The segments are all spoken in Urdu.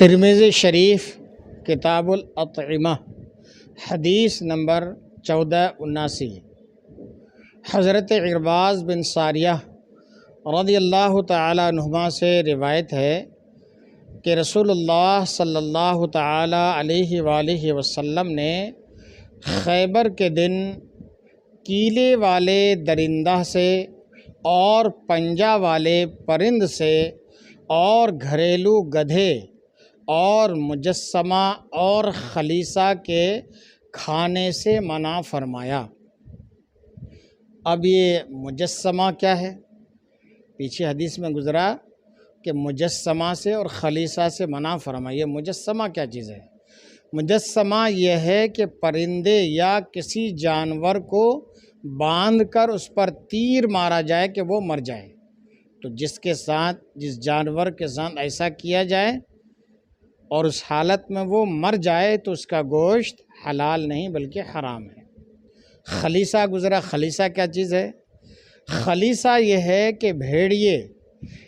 ترمذی شریف کتاب الاطعمہ حدیث نمبر 1479 حضرت عرباض بن ساریہ رضی اللہ تعالی عنہما سے روایت ہے کہ رسول اللہ صلی اللہ تعالی علیہ وآلہ وسلم نے خیبر کے دن کیلے والے درندہ سے اور پنجہ والے پرند سے اور گھریلو گدھے اور مجسمہ اور خلیصہ کے کھانے سے منع فرمایا۔ اب یہ مجسمہ کیا ہے؟ پیچھے حدیث میں گزرا کہ مجسمہ سے اور خلیصہ سے منع فرمایا۔ یہ مجسمہ کیا چیز ہے؟ مجسمہ یہ ہے کہ پرندے یا کسی جانور کو باندھ کر اس پر تیر مارا جائے کہ وہ مر جائے، تو جس جانور کے ساتھ ایسا کیا جائے اور اس حالت میں وہ مر جائے تو اس کا گوشت حلال نہیں بلکہ حرام ہے۔ خلیصہ گزرا، خلیصہ کیا چیز ہے؟ خلیصہ یہ ہے کہ بھیڑیے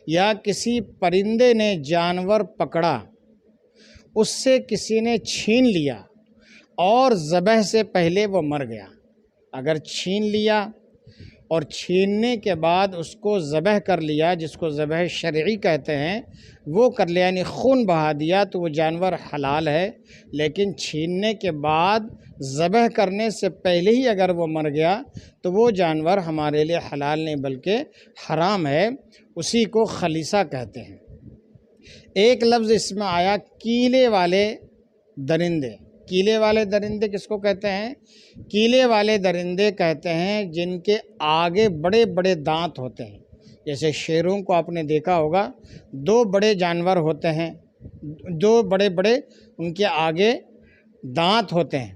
یا کسی پرندے نے جانور پکڑا، اس سے کسی نے چھین لیا اور ذبح سے پہلے وہ مر گیا۔ اگر چھین لیا اور چھیننے کے بعد اس کو ذبح کر لیا، جس کو ذبح شرعی کہتے ہیں، وہ کر لیا یعنی خون بہا دیا، تو وہ جانور حلال ہے۔ لیکن چھیننے کے بعد ذبح کرنے سے پہلے ہی اگر وہ مر گیا تو وہ جانور ہمارے لیے حلال نہیں بلکہ حرام ہے، اسی کو خلیصہ کہتے ہیں۔ ایک لفظ اس میں آیا کیلے والے درندے۔ کیلے والے درندے کس کو کہتے ہیں؟ کیلے والے درندے کہتے ہیں جن کے آگے بڑے بڑے دانت ہوتے ہیں۔ جیسے شیروں کو آپ نے دیکھا ہوگا، دو بڑے جانور ہوتے ہیں، دو بڑے بڑے ان کے آگے دانت ہوتے ہیں۔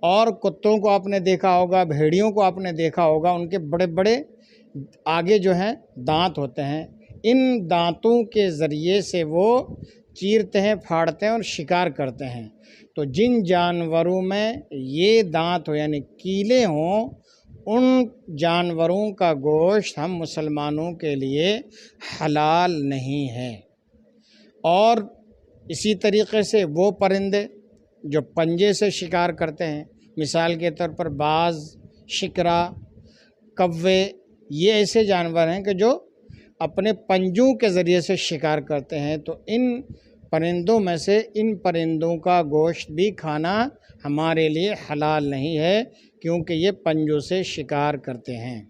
اور کتوں کو آپ نے دیکھا ہوگا، بھیڑیوں کو آپ نے دیکھا ہوگا، ان کے بڑے بڑے آگے جو ہیں دانت ہوتے ہیں۔ ان دانتوں کے ذریعے سے وہ چیرتے ہیں، پھاڑتے ہیں اور شکار کرتے ہیں۔ تو جن جانوروں میں یہ دانت ہو یعنی کیلے ہوں، ان جانوروں کا گوشت ہم مسلمانوں کے لیے حلال نہیں ہے۔ اور اسی طریقے سے وہ پرندے جو پنجے سے شکار کرتے ہیں، مثال کے طور پر باز، شکرا، کوے، یہ ایسے جانور ہیں کہ جو اپنے پنجوں کے ذریعے سے شکار کرتے ہیں، تو ان پرندوں میں سے ان پرندوں کا گوشت بھی کھانا ہمارے لیے حلال نہیں ہے، کیونکہ یہ پنجوں سے شکار کرتے ہیں۔